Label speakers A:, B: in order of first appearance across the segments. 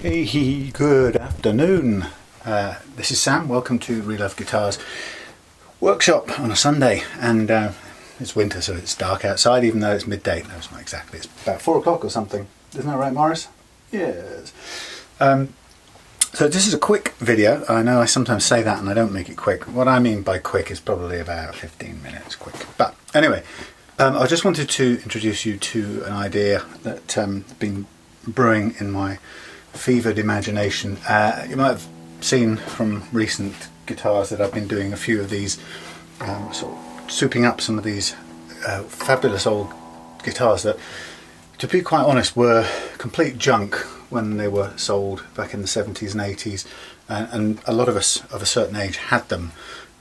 A: Hey, good afternoon. This is Sam. Welcome to Reloved Guitars workshop on a Sunday, and it's winter, so it's dark outside, even though it's midday. No, it's not exactly. It's about 4 o'clock or something. Isn't that right, Morris? Yes. So this is a quick video. I know I sometimes say that and I don't make it quick. What I mean by quick is probably about 15 minutes quick. But anyway, I just wanted to introduce you to an idea that's been brewing in my fevered imagination. You might have seen from recent guitars that I've been doing a few of these, sort of souping up some of these fabulous old guitars that, to be quite honest, were complete junk when they were sold back in the 70s and 80s, and a lot of us of a certain age had them,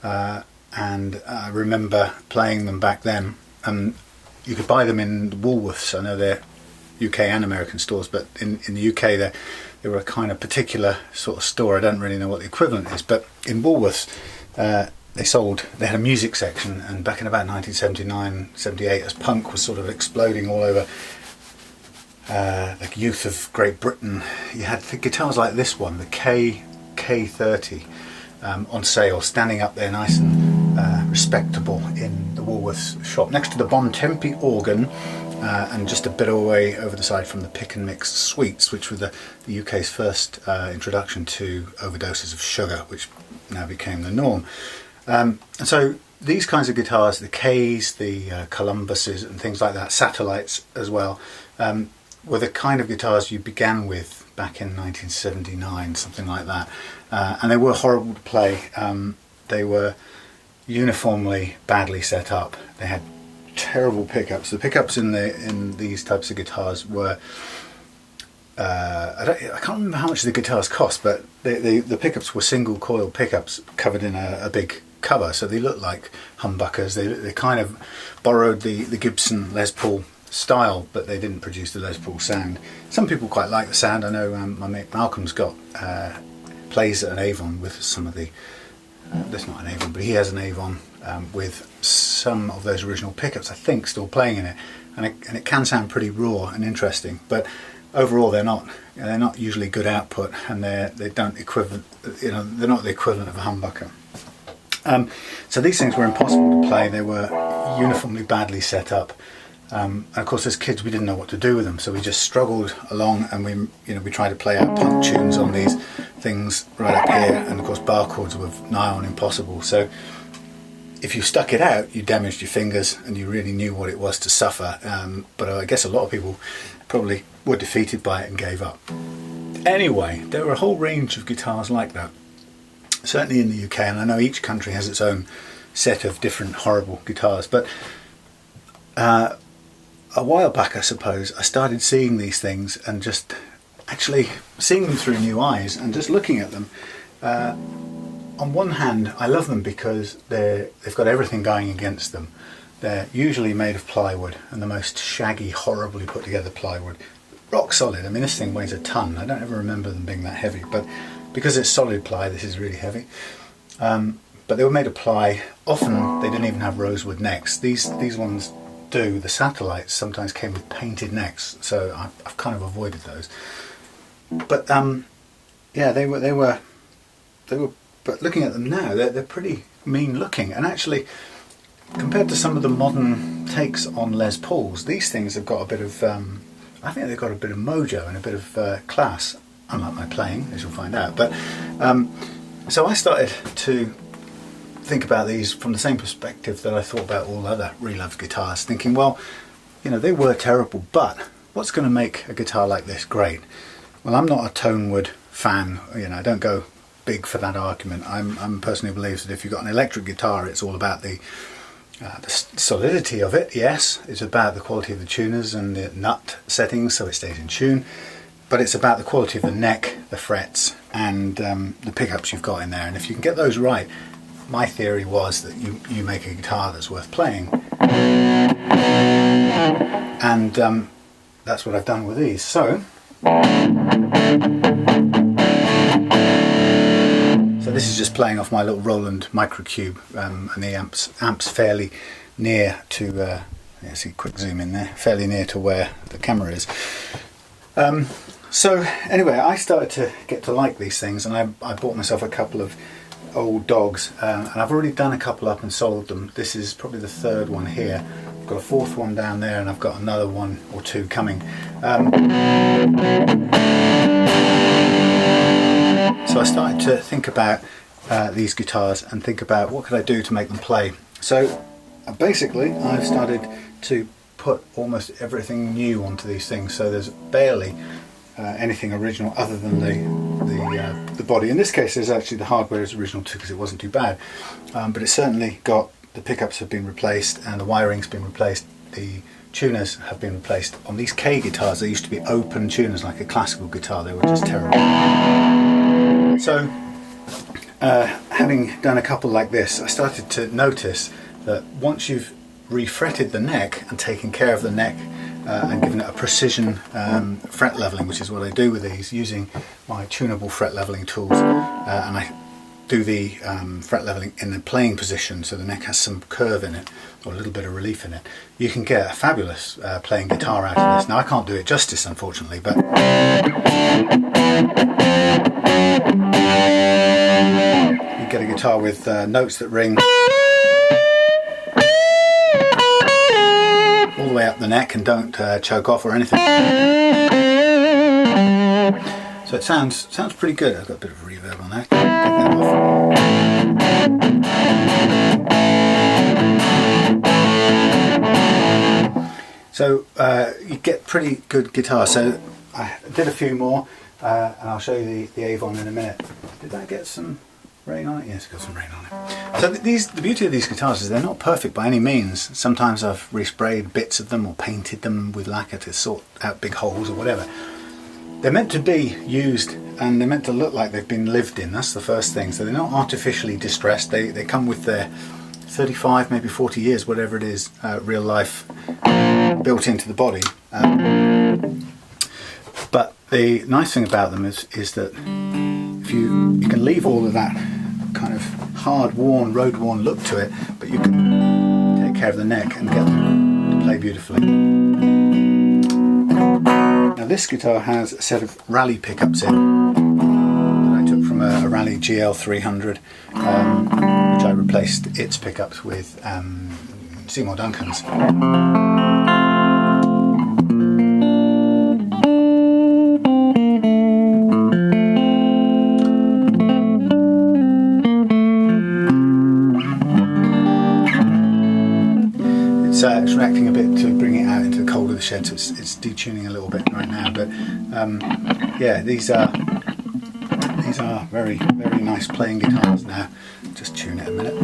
A: and I remember playing them back then, and you could buy them in Woolworths. I know they're UK and American stores, but in the UK they were a kind of particular sort of store. I don't really know what the equivalent is, but in Woolworths they had a music section, and back in about 1979, 78, as punk was sort of exploding all over the youth of Great Britain, you had guitars like this one, the K30, on sale, standing up there nice and respectable in the Woolworths shop, next to the Bontempi organ, and just a bit away over the side from the Pick and Mix Sweets, which were the UK's first introduction to overdoses of sugar, which now became the norm. And so these kinds of guitars, the Ks, the Columbuses and things like that, Satellites as well, were the kind of guitars you began with back in 1979, something like that. And they were horrible to play. They were uniformly badly set up. They had terrible pickups. The pickups in these types of guitars were I can't remember how much the guitars cost, but the pickups were single coil pickups covered in a big cover, so they looked like humbuckers. They kind of borrowed the Gibson Les Paul style, but they didn't produce the Les Paul sound. Some people quite like the sound. I know my mate Malcolm's got plays at an Avon with some of the that's not an Avon, but he has an Avon with some of those original pickups, I think, still playing in it, and it can sound pretty raw and interesting, but overall they're not usually good output, and they don't equivalent, they're not the equivalent of a humbucker. So these things were impossible to play. They were uniformly badly set up. And of course, as kids, we didn't know what to do with them, so we just struggled along, and we tried to play out punk tunes on these things right up here, and of course bar chords were nigh on impossible. So if you stuck it out, you damaged your fingers, and you really knew what it was to suffer. But I guess a lot of people probably were defeated by it and gave up. Anyway, there were a whole range of guitars like that, certainly in the UK, and I know each country has its own set of different horrible guitars, but a while back, I suppose, I started seeing these things and just actually seeing them through new eyes and just looking at them. On one hand, I love them because they've got everything going against them. They're usually made of plywood, and the most shaggy, horribly put together plywood. Rock solid. I mean, this thing weighs a ton. I don't ever remember them being that heavy, but because it's solid ply, this is really heavy. But they were made of ply. Often they didn't even have rosewood necks. These ones do. The Satellites sometimes came with painted necks, so I've kind of avoided those. But yeah, they were. But looking at them now, they're pretty mean looking, and actually, compared to some of the modern takes on Les Pauls, these things have got a bit of. I think they've got a bit of mojo and a bit of class, unlike my playing, as you'll find out. But so I started to think about these from the same perspective that I thought about all other reloved guitars, thinking, well, they were terrible, but what's going to make a guitar like this great? Well, I'm not a Tonewood fan. I don't go big for that argument. I'm personally believes that if you've got an electric guitar, it's all about the solidity of it. Yes, it's about the quality of the tuners and the nut settings so it stays in tune, but it's about the quality of the neck, the frets, and the pickups you've got in there. And if you can get those right, my theory was that you make a guitar that's worth playing, and that's what I've done with these. So this is just playing off my little Roland Microcube, and the amp's fairly near to, see, quick zoom in there, fairly near to where the camera is. So anyway, I started to get to like these things, and I bought myself a couple of old dogs, and I've already done a couple up and sold them. This is probably the third one here. I've got a fourth one down there, and I've got another one or two coming. So I started to think about these guitars and think about what could I do to make them play. So basically I've started to put almost everything new onto these things, so there's barely anything original other than the body. In this case, there's actually the hardware is original too, because it wasn't too bad, but it's certainly got, the pickups have been replaced and the wiring's been replaced, the tuners have been replaced. On these K guitars, they used to be open tuners like a classical guitar. They were just terrible. So having done a couple like this, I started to notice that once you've refretted the neck and taken care of the neck and given it a precision fret leveling, which is what I do with these, using my tunable fret leveling tools, and I do the fret leveling in the playing position, so the neck has some curve in it or a little bit of relief in it, you can get a fabulous playing guitar out of this. Now I can't do it justice, unfortunately, but you get a guitar with notes that ring all the way up the neck and don't choke off or anything. So it sounds pretty good. I've got a bit of reverb on that. Take that off. So you get pretty good guitar. So I did a few more, and I'll show you the Avon in a minute. Did that get some rain on it? Yes, it's got some rain on it. So the beauty of these guitars is they're not perfect by any means. Sometimes I've resprayed bits of them or painted them with lacquer to sort out big holes or whatever. They're meant to be used and they're meant to look like they've been lived in. That's the first thing. So they're not artificially distressed. They come with their 35, maybe 40 years, whatever it is, real life built into the body. But the nice thing about them is that if you can leave all of that kind of hard-worn, road-worn look to it, but you can take care of the neck and get them to play beautifully. Now this guitar has a set of rally pickups in that I took from a Rally GL 300, which I replaced its pickups with Seymour Duncan's. It's reacting a bit to bring it out into the cold of the shed, so it's detuning a little bit right now. But yeah, these are very, very nice playing guitars now. Just tune it a minute.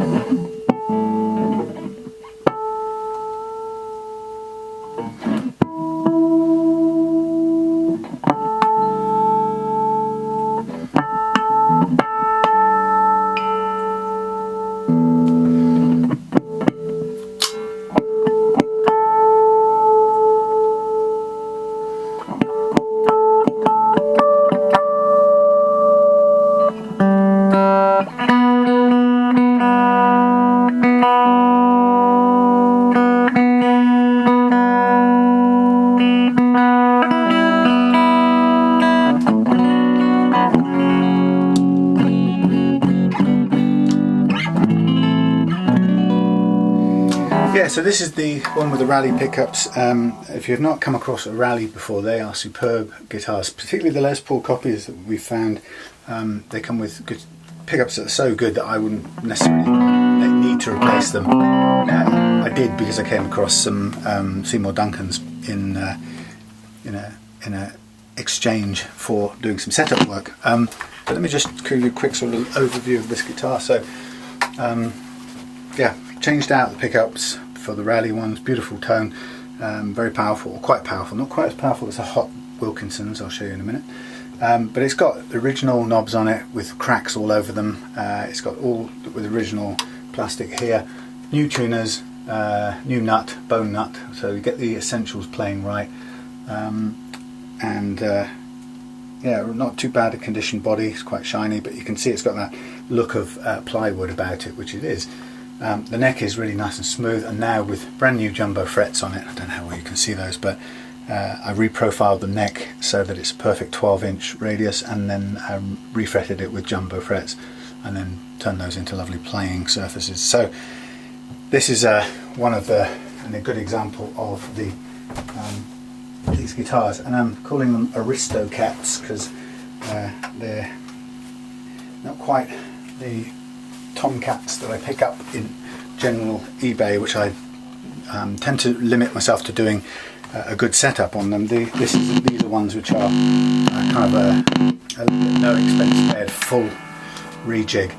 A: Yeah, so this is the one with the rally pickups. If you have not come across a rally before, they are superb guitars, particularly the Les Paul copies that we've found. They come with good pickups that are so good that I wouldn't necessarily need to replace them. I did, because I came across some Seymour Duncans in a exchange for doing some setup work. But let me just give you a quick sort of overview of this guitar. So yeah, changed out the pickups for the rally ones, beautiful tone, very powerful, quite powerful, not quite as powerful as a Hot Wilkinson's, I'll show you in a minute. But it's got the original knobs on it with cracks all over them. It's got all with original plastic here, new tuners, new nut, bone nut, so you get the essentials playing right. Yeah, not too bad a conditioned body, it's quite shiny, but you can see it's got that look of plywood about it, which it is. The neck is really nice and smooth, and now with brand new jumbo frets on it. I don't know how well you can see those, but I reprofiled the neck so that it's a perfect 12-inch radius, and then refretted it with jumbo frets, and then turned those into lovely playing surfaces. So this is one of the, and a good example of these guitars, and I'm calling them AristoCats because they're not quite the tomcats that I pick up in general eBay, which I tend to limit myself to doing a good setup on them. These are ones which are kind of a no expense bed, full rejig.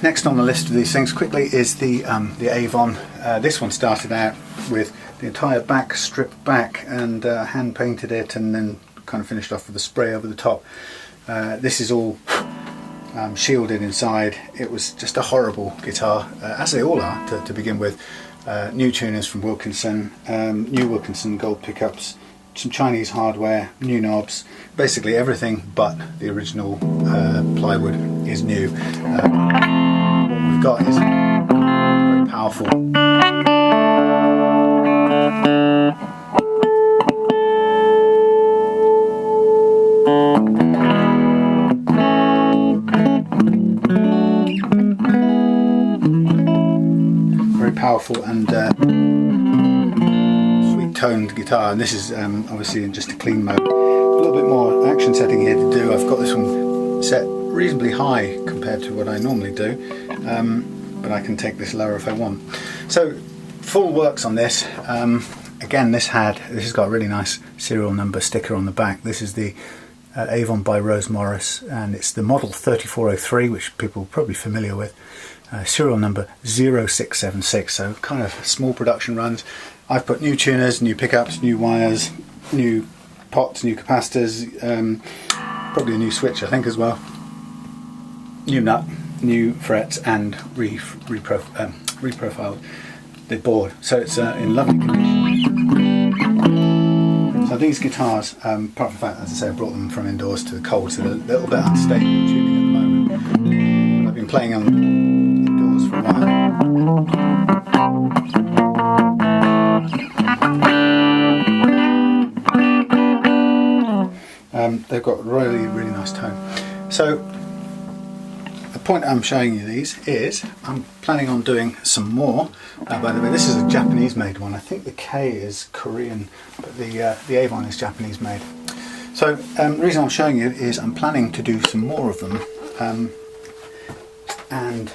A: Next on the list of these things quickly is the Avon. This one started out with the entire back stripped back and hand painted it, and then kind of finished off with a spray over the top. This is all shielded inside. It was just a horrible guitar, as they all are to begin with. New tuners from Wilkinson, new Wilkinson gold pickups, some Chinese hardware, new knobs, basically everything but the original plywood is new. What we've got is very powerful, and sweet toned guitar, and this is obviously in just a clean mode. A little bit more action setting here to do. I've got this one set reasonably high compared to what I normally do, but I can take this lower if I want. So full works on this. Again, this has got a really nice serial number sticker on the back. This is the Avon by Rose Morris, and it's the model 3403, which people are probably familiar with. Serial number 0676, so kind of small production runs. I've put new tuners, new pickups, new wires, new pots, new capacitors, probably a new switch I think as well, new nut, new frets, and reprofiled the board, so it's in lovely condition. So these guitars, apart from the fact, as I say, I brought them from indoors to the cold, so they're a little bit unstable tuning at the moment, but I've been playing on them for a while. They've got really nice tone. So the point I'm showing you these is I'm planning on doing some more. By the way, this is a Japanese made one. I think the K is Korean, but the Avon is Japanese made. So the reason I'm showing you is I'm planning to do some more of them, and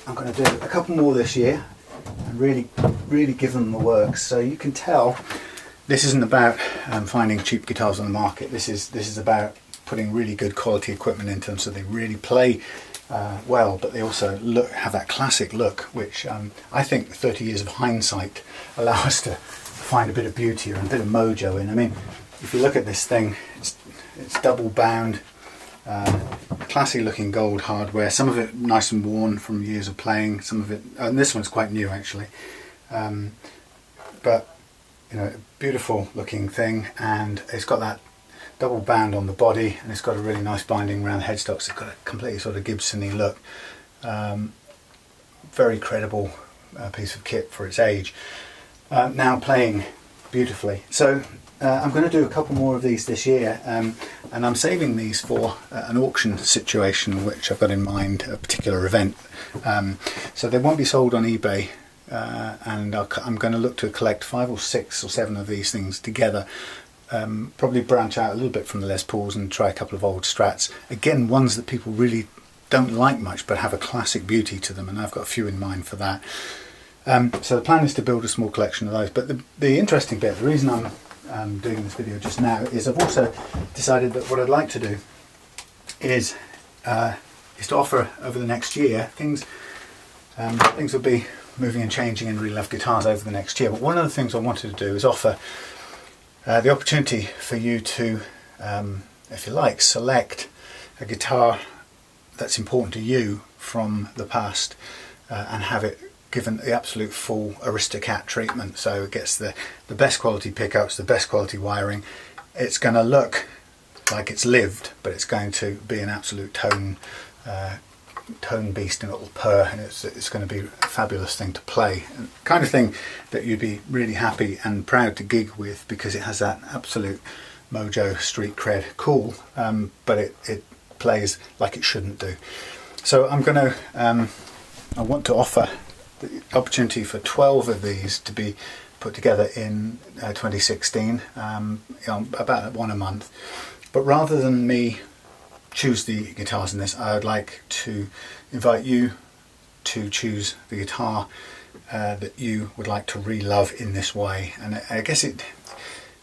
A: I'm going to do a couple more this year and really give them the works. So you can tell this isn't about finding cheap guitars on the market. This is about putting really good quality equipment into them so they really play well, but they also have that classic look, which I think 30 years of hindsight allow us to find a bit of beauty and a bit of mojo in. I mean, if you look at this thing, it's double bound. Classy looking gold hardware, some of it nice and worn from years of playing, some of it, and this one's quite new actually, but you know, beautiful looking thing, and it's got that double band on the body, and it's got a really nice binding around the headstocks. It's got a completely sort of Gibson-y look, very credible piece of kit for its age, now playing beautifully. So I'm going to do a couple more of these this year, and I'm saving these for an auction situation which I've got in mind, a particular event. So they won't be sold on eBay, and I'm going to look to collect 5 or 6 or 7 of these things together. Probably branch out a little bit from the Les Pauls and try a couple of old Strats. Again, ones that people really don't like much but have a classic beauty to them, and I've got a few in mind for that. So the plan is to build a small collection of those. But the interesting bit, the reason I'm doing this video just now, is I've also decided that what I'd like to do is to offer over the next year things. Things will be moving and changing in Reloved Guitars over the next year, but one of the things I wanted to do is offer the opportunity for you to, if you like, select a guitar that's important to you from the past and have it given the absolute full AristoCat treatment. So it gets the best quality pickups, the best quality wiring. It's going to look like it's lived, but it's going to be an absolute tone tone beast and it'll purr, and it's going to be a fabulous thing to play, and kind of thing that you'd be really happy and proud to gig with, because it has that absolute mojo, street cred, cool, but it plays like it shouldn't do. So I'm going to I want to offer the opportunity for 12 of these to be put together in 2016, about one a month. But rather than me choose the guitars in this, I would like to invite you to choose the guitar that you would like to re-love in this way. And I guess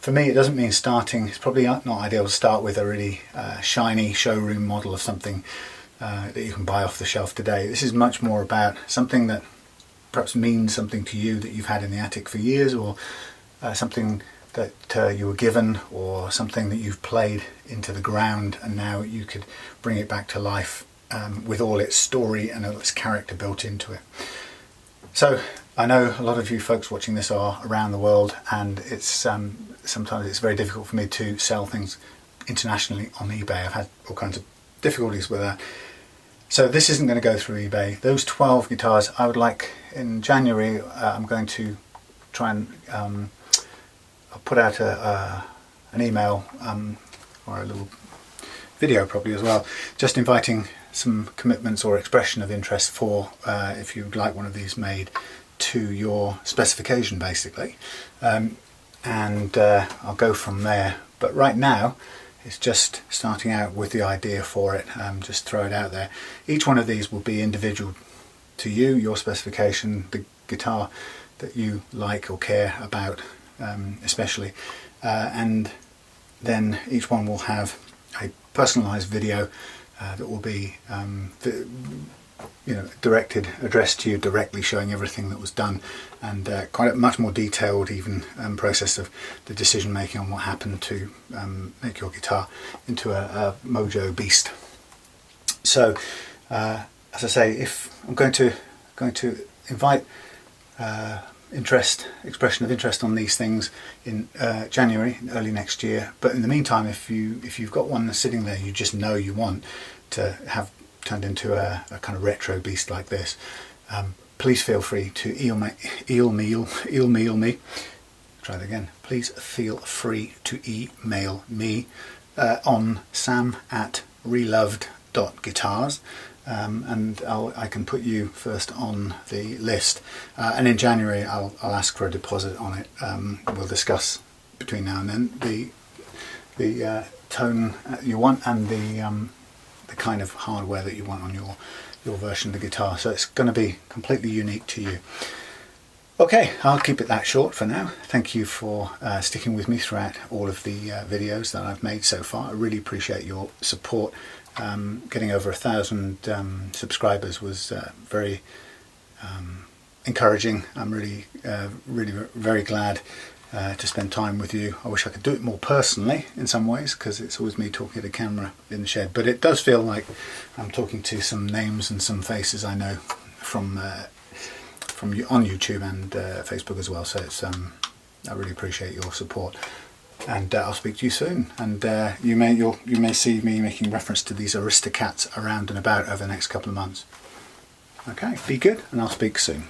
A: for me, it doesn't mean starting. It's probably not ideal to start with a really shiny showroom model of something that you can buy off the shelf today. This is much more about something that perhaps means something to you, that you've had in the attic for years, or something that you were given, or something that you've played into the ground and now you could bring it back to life with all its story and all its character built into it. So I know a lot of you folks watching this are around the world, and it's sometimes it's very difficult for me to sell things internationally on eBay. I've had all kinds of difficulties with that. So this isn't going to go through eBay. Those 12 guitars, I would like in January, I'm going to try and I'll put out an email or a little video probably as well, just inviting some commitments or expression of interest for if you'd like one of these made to your specification, basically, and I'll go from there. But right now it's just starting out with the idea for it, just throw it out there. Each one of these will be individual to you, your specification, the guitar that you like or care about especially, and then each one will have a personalized video that will be addressed to you directly, showing everything that was done, and quite a much more detailed even process of the decision making on what happened to make your guitar into a mojo beast. So as I say, if I'm going to invite expression of interest on these things in January, early next year. But in the meantime, if you've got one sitting there you just know you want to have turned into a kind of retro beast like this, please feel free to email me. Try that again. Please feel free to email me on sam@reloved.guitars. And I can put you first on the list, and in January I'll ask for a deposit on it. We'll discuss between now and then the tone you want and the kind of hardware that you want on your version of the guitar. So it's going to be completely unique to you. Okay, I'll keep it that short for now. Thank you for sticking with me throughout all of the videos that I've made so far. I really appreciate your support. Getting over 1,000 subscribers was very encouraging. I'm really very glad to spend time with you. I wish I could do it more personally in some ways, because it's always me talking at a camera in the shed, but it does feel like I'm talking to some names and some faces I know from you on YouTube and Facebook as well. So it's I really appreciate your support. And I'll speak to you soon, and you may see me making reference to these AristoCats around and about over the next couple of months. Okay, be good, and I'll speak soon.